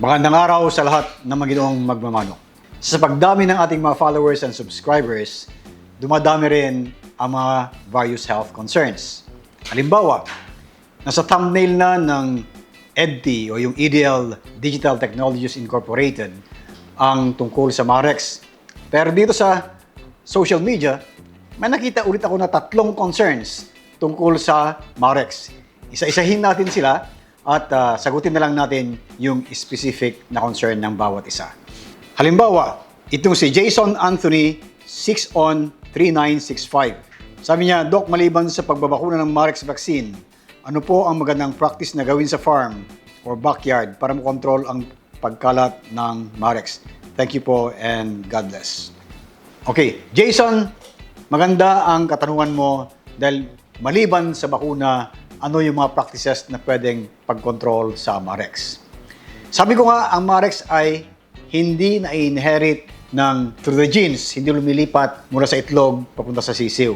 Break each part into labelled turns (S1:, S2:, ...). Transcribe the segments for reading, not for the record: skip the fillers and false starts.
S1: Magandang araw sa lahat ng Maginoong magmamanok. Sa pagdami ng ating mga followers and subscribers, dumadami rin ang mga various health concerns. Halimbawa, nasa thumbnail na ng EDT o yung EDL Digital Technologies Incorporated ang tungkol sa Marex. Pero dito sa social media, may nakita ulit ako na 3 concerns tungkol sa Marex. Isa-isahin natin sila at sagutin na lang natin yung specific na concern ng bawat isa. Halimbawa, itong si Jason Anthony 6on3965. Sabi niya, Doc, maliban sa pagbabakuna ng Marex vaccine, ano po ang magandang practice na gawin sa farm or backyard para makontrol ang pagkalat ng Marex? Thank you po and God bless. Okay, Jason, maganda ang katanungan mo dahil maliban sa bakuna, ano yung mga practices na pwedeng pag-control sa Marex. Sabi ko nga, ang Marex ay hindi na-inherit through the genes, hindi lumilipat mula sa itlog papunta sa sisiw.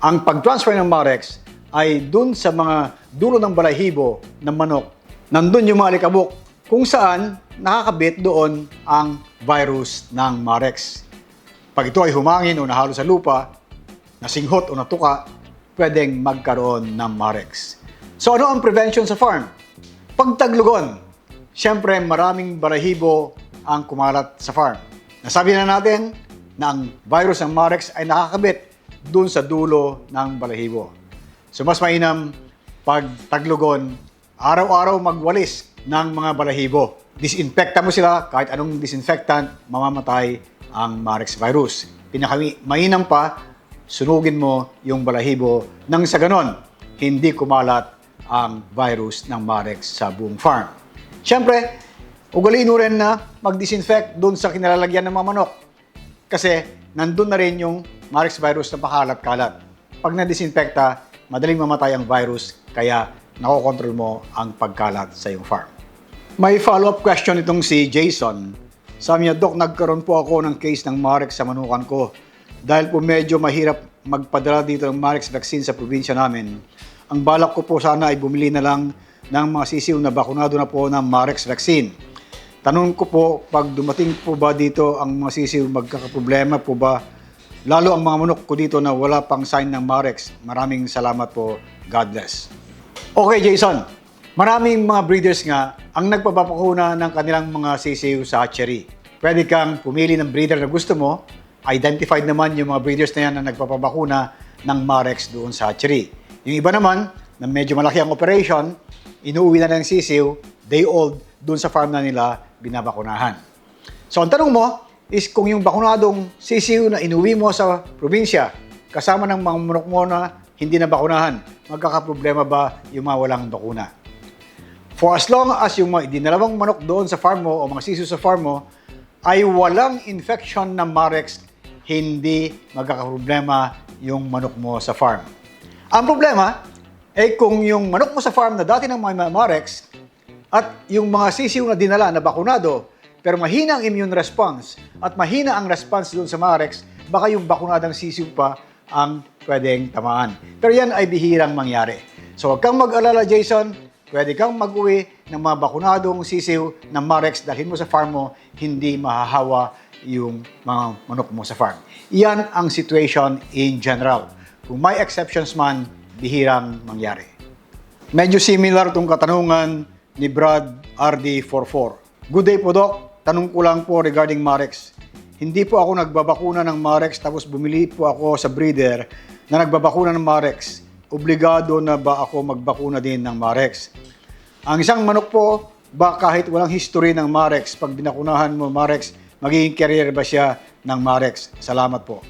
S1: Ang pag-transfer ng Marex ay dun sa mga dulo ng balahibo ng manok, nandun yung mga alikabok kung saan nakakabit doon ang virus ng Marex. Pag ito ay humangin o nahalo sa lupa, nasinghot o natuka, pwedeng magkaroon ng Marex. So ano ang prevention sa farm? Pagtaglugon. Siyempre, maraming balahibo ang kumalat sa farm. Nasabi na natin na ang virus ng Marex ay nakakabit dun sa dulo ng balahibo. So mas mainam pagtaglugon, araw-araw magwalis ng mga balahibo. Disinfecta mo sila, kahit anong disinfectant, mamamatay ang Marex virus. Pinakamainam pa, sunugin mo yung balahibo nang sa ganon, hindi kumalat ang virus ng Marex sa buong farm. Siyempre, ugaliin mo rin na mag-disinfect doon sa kinalalagyan ng mga manok. Kasi nandun na rin yung Marex virus na pakalat-kalat. Pag na-disinfecta, madaling mamatay ang virus, kaya nakokontrol mo ang pagkalat sa iyong farm. May follow-up question itong si Jason. Sabi niya, Doc, nagkaroon po ako ng case ng Marex sa manukan ko. Dahil po medyo mahirap magpadala dito ng Marex vaccine sa probinsya namin, ang balak ko po sana ay bumili na lang ng mga sisiw na bakunado na po ng Marex vaccine. Tanong ko po, pag dumating po ba dito ang mga sisiw, magkakaproblema po ba? Lalo ang mga manok ko dito na wala pang sign ng Marex. Maraming salamat po. God bless. Okay, Jason. Maraming mga breeders nga ang nagpapakuna ng kanilang mga sisiw sa hatchery. Pwede kang pumili ng breeder na gusto mo. Identified naman yung mga breeders na yan na nagpapabakuna ng Marex doon sa hatchery. Yung iba naman, na medyo malaki ang operation, inuuwi na ng sisiw, day old, doon sa farm na nila binabakunahan. So ang tanong mo is kung yung bakunadong sisiw na inuwi mo sa probinsya, kasama ng mga manok mo na hindi na bakunahan, magkakaproblema ba yung mga walang bakuna? For as long as yung mga dinalawang manok doon sa farm mo o mga sisiw sa farm mo ay walang infection ng Marex, hindi magkakaproblema yung manok mo sa farm. Ang problema ay kung yung manok mo sa farm na dati ng mga Marex at yung mga sisiw na dinala na bakunado pero mahina ang immune response at mahina ang response doon sa Marex, baka yung bakunadang sisiw pa ang pwedeng tamaan. Pero yan ay bihirang mangyari. So huwag kang mag-alala, Jason. Pwede kang mag-uwi ng mga bakunadong sisiw ng Marex, dalhin mo sa farm mo, hindi mahahawa yung mga manok mo sa farm. Iyan ang situation in general. Kung may exceptions man, bihirang mangyari. Medyo similar itong katanungan ni Brad RD44. Good day po, Doc. Tanong ko lang po regarding Marex. Hindi po ako nagbabakuna ng Marex tapos bumili po ako sa breeder na nagbabakuna ng Marex. Obligado na ba ako magbakuna din ng Marex? Ang isang manok po, ba kahit walang history ng Marex, pag binakunahan mo Marex, magiging carrier ba siya ng Marex? Salamat po.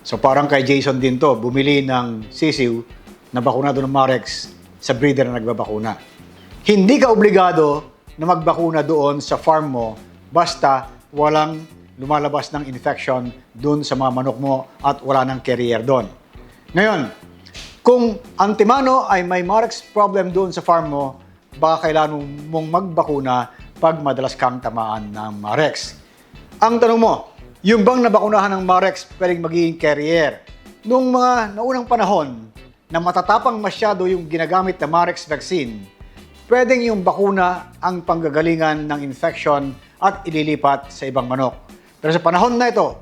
S1: So parang kay Jason din to, bumili ng sisiw na bakunado ng Marex sa breeder na nagbabakuna. Hindi ka obligado na magbakuna doon sa farm mo basta walang lumalabas ng infection doon sa mga manok mo at wala ng carrier doon. Ngayon, kung antemano ay may Marex problem doon sa farm mo, baka kailangan mong magbakuna pag madalas kang tamaan ng Marex. Ang tanong mo, yung bang nabakunahan ng Marex pwedeng magiging carrier? Noong mga naunang panahon na matatapang masyado yung ginagamit na Marex vaccine, pwedeng yung bakuna ang panggagalingan ng infection at ililipat sa ibang manok. Pero sa panahon na ito,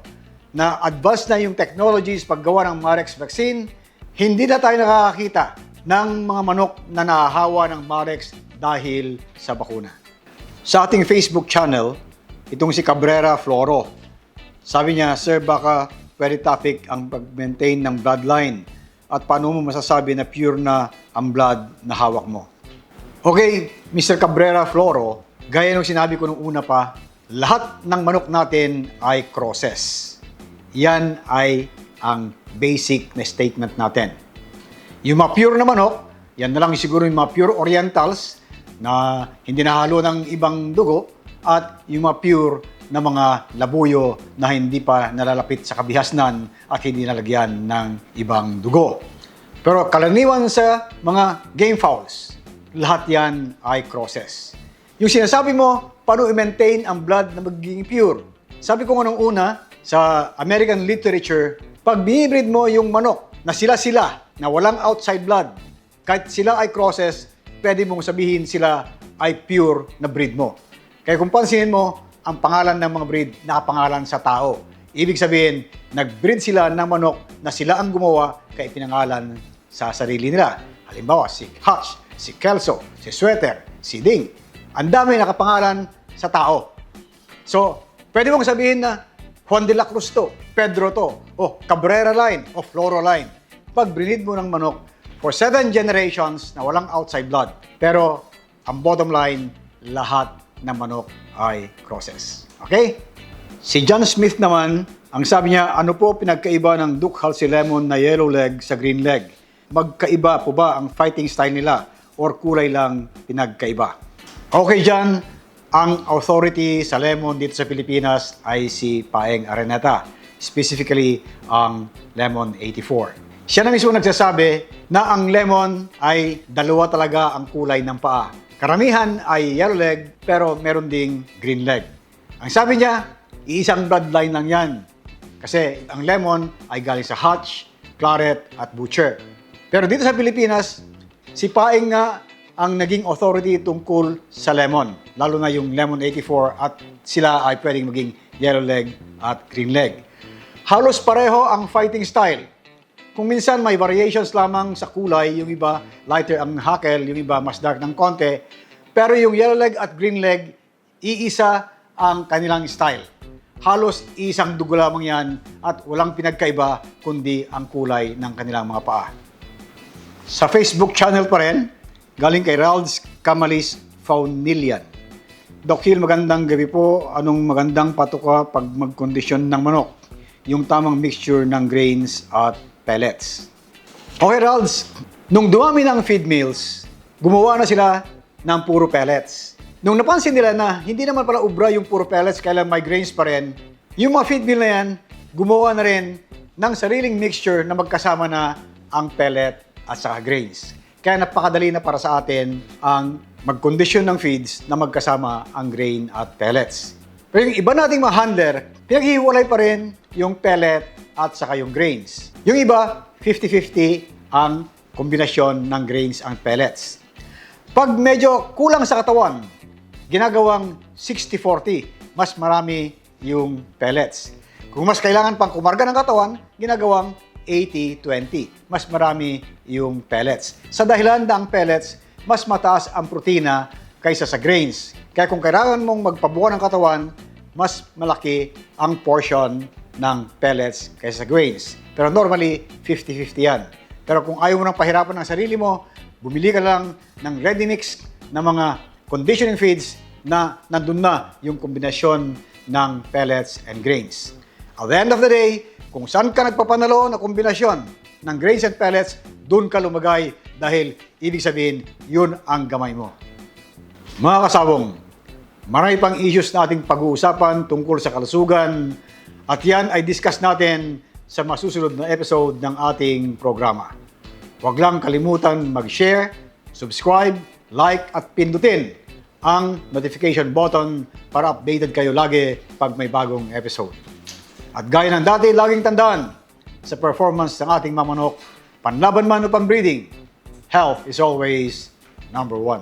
S1: na advanced na yung technologies paggawa ng Marex vaccine, hindi na tayo nakakakita ng mga manok na nahahawa ng Marex dahil sa bakuna. Sa ating Facebook channel, itong si Cabrera Floro, sabi niya, Sir, baka pwede topic ang pag-maintain ng bloodline at paano mo masasabi na pure na ang blood na hawak mo. Okay, Mr. Cabrera Floro, gaya ng sinabi ko nung una pa, lahat ng manok natin ay crosses. Yan ay ang basic na statement natin. Yung mga pure na manok, yan na lang siguro yung mga pure orientals na hindi nahalo ng ibang dugo at yung mga pure na mga labuyo na hindi pa nalalapit sa kabihasnan at hindi nalagyan ng ibang dugo. Pero kalaniwan sa mga game fowls, lahat yan ay crosses. Yung sinasabi mo, paano i-maintain ang blood na magiging pure? Sabi ko nga nung una, sa American literature, pag binibreed mo yung manok na sila-sila, na walang outside blood, kahit sila ay crosses, pwede mong sabihin sila ay pure na breed mo. Kaya kung pansinin mo, ang pangalan ng mga breed nakapangalan sa tao. Ibig sabihin, nag-breed sila ng manok na sila ang gumawa kaya pinangalan sa sarili nila. Halimbawa, si Hutch, si Kelso, si Sweater, si Ding. Ang dami nakapangalan sa tao. So, pwede mong sabihin na Juan de la Cruz to, Pedro to, o Cabrera line, o Floro line. Pag brinid mo ng manok for 7 generations na walang outside blood. Pero, ang bottom line, lahat ng manok ay crosses. Okay? Si John Smith naman, ang sabi niya, ano po pinagkaiba ng Duke Halsey Lemon na yellow leg sa green leg? Magkaiba po ba ang fighting style nila or kulay lang pinagkaiba? Okay, John, ang authority sa lemon dito sa Pilipinas ay si Paeng Araneta, specifically ang Lemon 84. Siya na mismo nagsasabi na ang lemon ay dalawa talaga ang kulay ng paa. Karamihan ay yellow leg pero meron ding green leg. Ang sabi niya, iisang bloodline lang yan. Kasi ang lemon ay galing sa Hutch, Claret at Butcher. Pero dito sa Pilipinas, si Paeng nga ang naging authority tungkol sa lemon. Lalo na yung Lemon 84 at sila ay pwedeng maging yellow leg at green leg. Halos pareho ang fighting style. Kung minsan may variations lamang sa kulay, yung iba lighter ang hakel, yung iba mas dark ng konti, pero yung yellow leg at green leg, iisa ang kanilang style. Halos isang dugo lamang yan at walang pinagkaiba kundi ang kulay ng kanilang mga paa. Sa Facebook channel pa rin, galing kay Ralds Camalis Faunilian. Doc Hill, magandang gabi po. Anong magandang patuka pag magkondisyon ng manok? Yung tamang mixture ng grains at pellets. Okay, Ralds. Nung dumami ng feed mills, gumawa na sila ng puro pellets. Nung napansin nila na hindi naman pala ubra yung puro pellets, kailan may grains pa rin, yung mga feed mill na yan, gumawa na rin ng sariling mixture na magkasama na ang pellet at saka grains. Kaya napakadali na para sa atin ang mag-condition ng feeds na magkasama ang grain at pellets. Pero yung iba nating mga handler, pinaghihiwalay pa rin yung pellet at saka yung grains. Yung iba, 50-50 ang kombinasyon ng grains and pellets. Pag medyo kulang sa katawan, ginagawang 60-40, mas marami yung pellets. Kung mas kailangan pang kumarga ng katawan, ginagawang 80-20, mas marami yung pellets. Sa dahilan na ang pellets, mas mataas ang protina kaysa sa grains. Kaya kung kailangan mong magpabuo ng katawan, mas malaki ang portion ng pellets kaysa sa grains. Pero normally, 50-50 yan. Pero kung ayaw mo nang pahirapan ng sarili mo, bumili ka lang ng ready mix na mga conditioning feeds na nandun na yung kombinasyon ng pellets and grains. At the end of the day, kung saan ka nagpapanalo na kombinasyon ng grains and pellets, doon ka lumagay dahil ibig sabihin, yun ang gamay mo. Mga kasabong, marami pang issues na ating pag-uusapan tungkol sa kalusugan at yan ay discuss natin sa masusunod na episode ng ating programa. Huwag lang kalimutan mag-share, subscribe, like at pindutin ang notification button para updated kayo lagi pag may bagong episode. At gaya ng dati, laging tandaan, sa performance ng ating mamanok, panlaban man o pang-breeding, health is always number one.